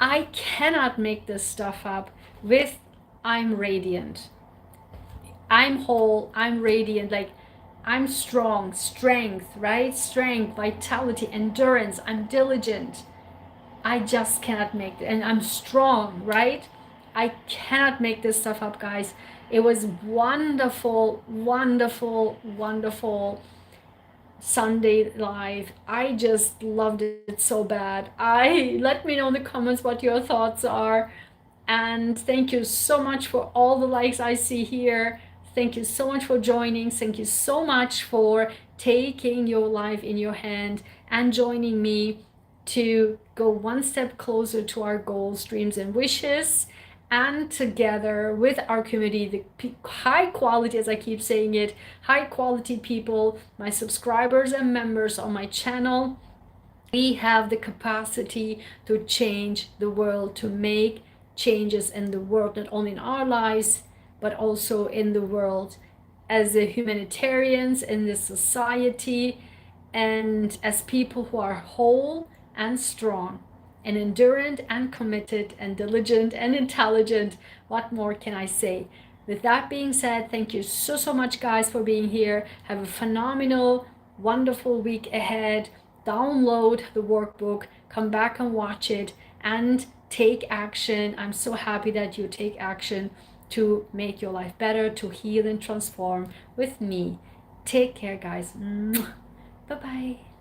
I cannot make this stuff up with I'm radiant. I'm whole, I'm radiant, like I'm strong, strength, right? Strength, vitality, endurance, I'm diligent. I just cannot make it. And I'm strong, right? I cannot make this stuff up, guys. It was wonderful, wonderful, wonderful Sunday live. I just loved it so bad. Let me know in the comments what your thoughts are. And thank you so much for all the likes I see here. Thank you so much for joining. Thank you so much for taking your life in your hand and joining me to go one step closer to our goals, dreams, and wishes. And together with our community, the high quality, as I keep saying it, high quality people, my subscribers and members on my channel, we have the capacity to change the world, to make changes in the world, not only in our lives, but also in the world as a humanitarians in this society, and as people who are whole and strong and endurant and committed and diligent and intelligent. What more can I say? With that being said, thank you so much, guys, for being here. Have a phenomenal, wonderful week ahead. Download the workbook, come back and watch it, and take action. I'm so happy that you take action to make your life better, to heal and transform with me. Take care, guys. Bye-bye.